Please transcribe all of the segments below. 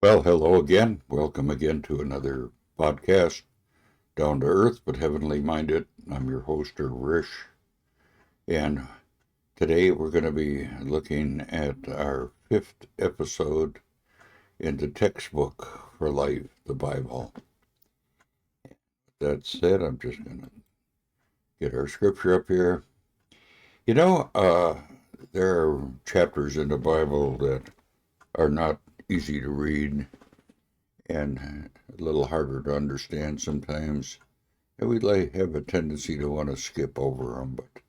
Well, hello again. Welcome again to another podcast, Down to Earth but Heavenly Minded. I'm your host, Rish, and today we're going to be looking at our fifth episode in the textbook for life, the Bible. That said, I'm just going to get our scripture up here. You know, there are chapters in the Bible that are not easy to read and a little harder to understand sometimes. And we have a tendency to want to skip over them, but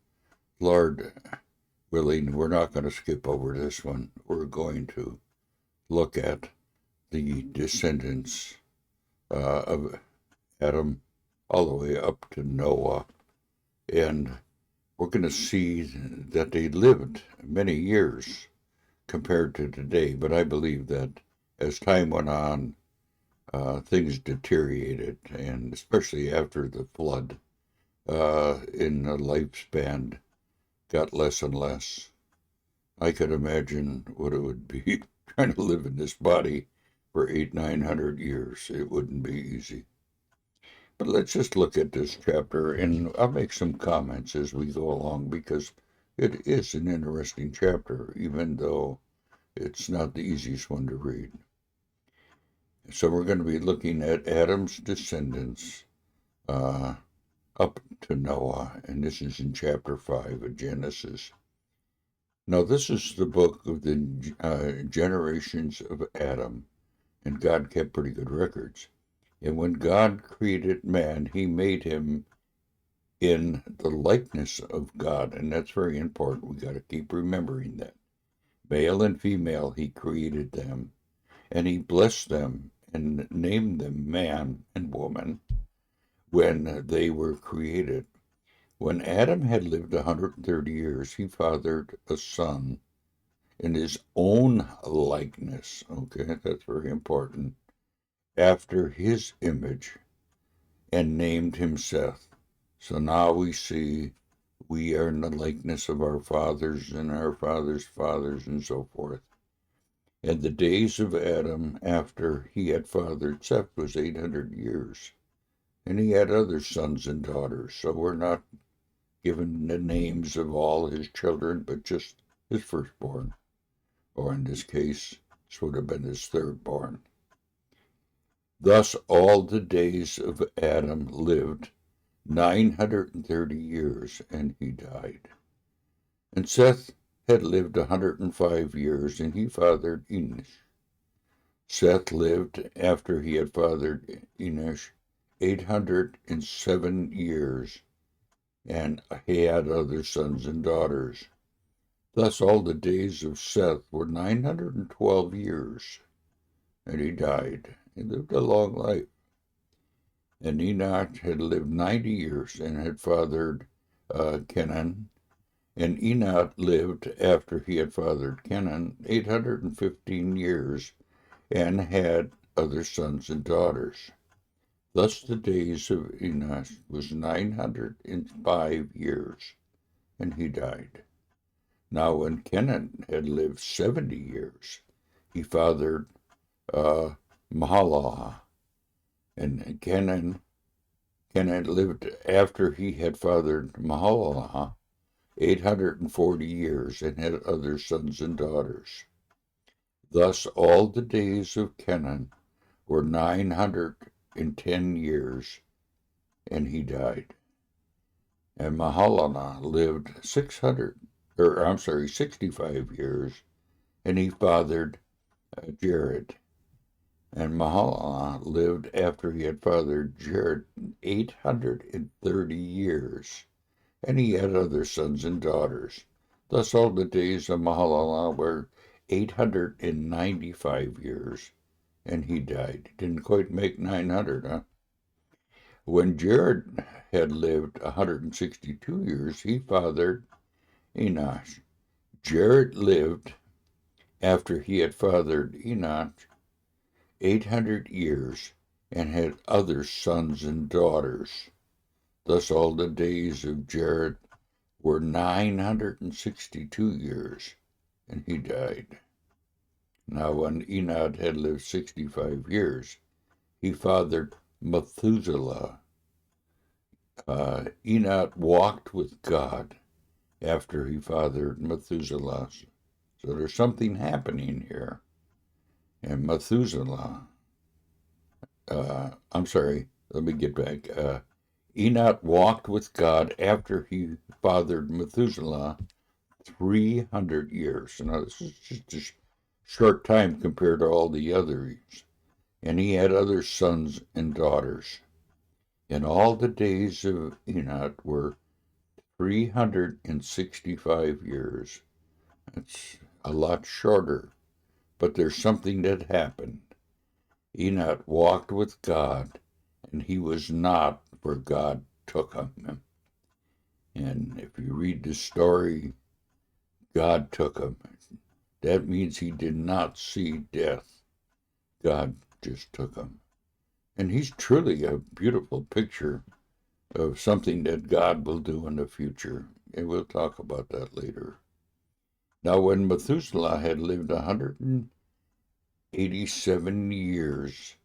Lord willing, we're not going to skip over this one. We're going to look at the descendants of Adam all the way up to Noah. And we're going to see that they lived many years compared to today. But I believe that as time went on, things deteriorated, and especially after the flood, in the lifespan got less and less. I could imagine what it would be trying to live in this body for 900 years. It wouldn't be easy. But let's just look at this chapter, and I'll make some comments as we go along because it is an interesting chapter, even though it's not the easiest one to read. So we're going to be looking at Adam's descendants uh, up to Noah, and this is in chapter 5 of Genesis. Now, this is the book of the generations of Adam, and God kept pretty good records. And when God created man, he made him in the likeness of God, and that's very important. We got to keep remembering that. Male and female, he created them, and he blessed them and named them man and woman when they were created. When Adam had lived 130 years, he fathered a son in his own likeness. Okay, that's very important. After his image, and named him Seth. So now we see we are in the likeness of our fathers and our fathers' fathers and so forth. And the days of Adam after he had fathered Seth was 800 years. And he had other sons and daughters. So we're not given the names of all his children, but just his firstborn. Or in this case, this would have been his thirdborn. Thus all the days of Adam lived 930 years, and he died. And Seth had lived 105 years, and he fathered Enosh. Seth lived after he had fathered Enosh 807 years, and he had other sons and daughters. Thus all the days of Seth were 912 years, and he died. He lived a long life. And Enoch had lived 90 years and had fathered Kenan. And Enoch lived after he had fathered Kenan 815 years and had other sons and daughters. Thus the days of Enoch was 905 years, and he died. Now when Kenan had lived 70 years, he fathered Mahalath. And Kenan lived after he had fathered Mahalath 840 years and had other sons and daughters. Thus all the days of Kenan were 910 years, and he died. And Mahalath lived 65 years, and he fathered Jared. And Mahalath lived after he had fathered Jared 830 years, and he had other sons and daughters. Thus all the days of Mahalath were 895 years, and he died. Didn't quite make 900, huh? When Jared had lived 162 years, he fathered Enosh. Jared lived after he had fathered Enoch 800 years and had other sons and daughters. Thus all the days of Jared were 962 years, and he died. Now when Enoch had lived 65 years, he fathered Methuselah. Enoch walked with God after he fathered Methuselah. So there's something happening here. And Methuselah, I'm sorry, let me get back. Enoch walked with God after he fathered Methuselah 300 years. Now, this is just a short time compared to all the others. And he had other sons and daughters. And all the days of Enoch were 365 years. That's a lot shorter. But there's something that happened. Enoch walked with God, and he was not where God took him. And if you read the story, God took him. That means he did not see death. God just took him. And he's truly a beautiful picture of something that God will do in the future. And we'll talk about that later. Now, when Methuselah had lived 187 years,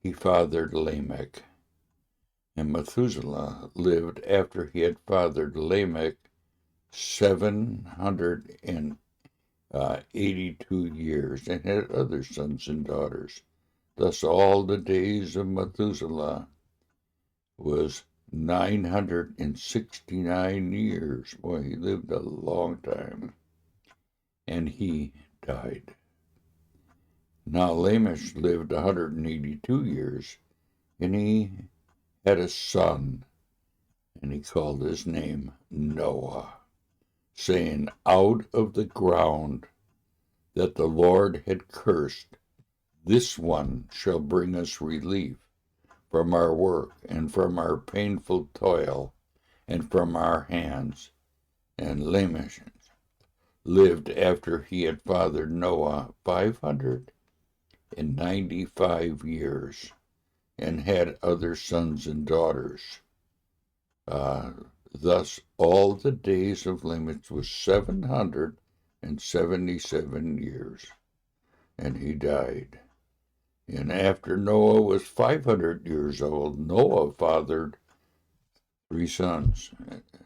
he fathered Lamech. And Methuselah lived after he had fathered Lamech 782 years and had other sons and daughters. Thus all the days of Methuselah was 969 years. Boy, he lived a long time. And he died. Now Lamech lived 182 years, and he had a son, and he called his name Noah, saying, out of the ground that the Lord had cursed, this one shall bring us relief from our work and from our painful toil and from our hands. And Lamech lived after he had fathered Noah 595 years and had other sons and daughters. Thus all the days of Lamech was 777 years, and he died. And after Noah was 500 years old, Noah fathered 3 sons.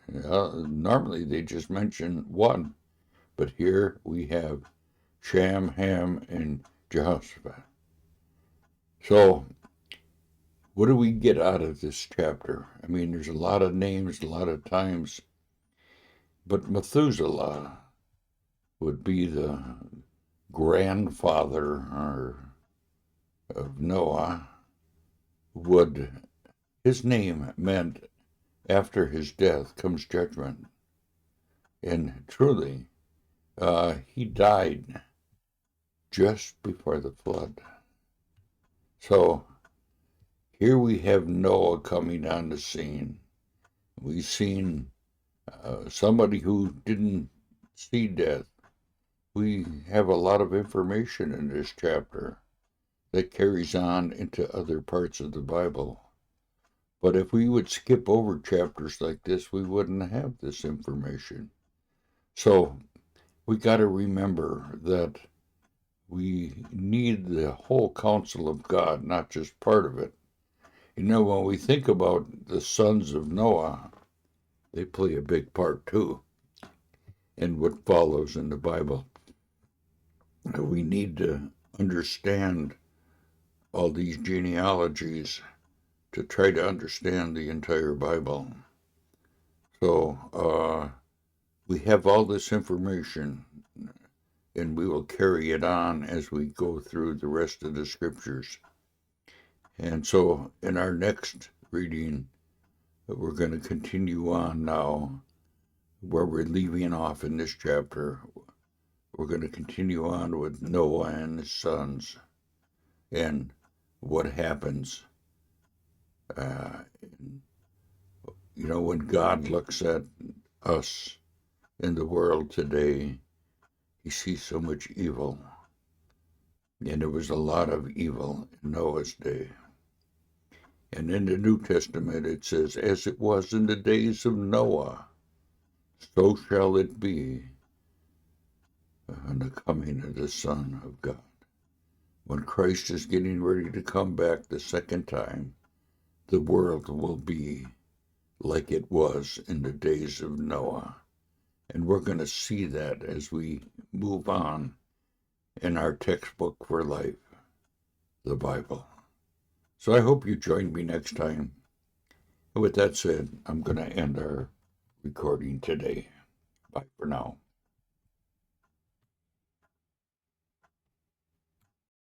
Normally they just mention one, but here we have Shem, Ham, and Jehoshaphat. So, what do we get out of this chapter? I mean, there's a lot of names, a lot of times, but Methuselah would be the grandfather of Noah. His name meant after his death comes judgment. And truly, he died just before the flood. So here we have Noah coming on the scene. We've seen somebody who didn't see death. We have a lot of information in this chapter that carries on into other parts of the Bible. But if we would skip over chapters like this, we wouldn't have this information. So we got to remember that we need the whole counsel of God, not just part of it. You know, when we think about the sons of Noah, they play a big part too in what follows in the Bible. We need to understand all these genealogies to try to understand the entire Bible. So we have all this information, and we will carry it on as we go through the rest of the scriptures. And so in our next reading, we're going to continue on now where we're leaving off in this chapter. We're going to continue on with Noah and his sons and what happens. You know, when God looks at us in the world today, he sees so much evil. And there was a lot of evil in Noah's day. And in the New Testament it says, as it was in the days of Noah, so shall it be on the coming of the Son of God. when Christ is getting ready to come back the second time, the world will be like it was in the days of Noah. And we're going to see that as we move on in our textbook for life, the Bible. So I hope you join me next time. With that said, I'm going to end our recording today. Bye for now.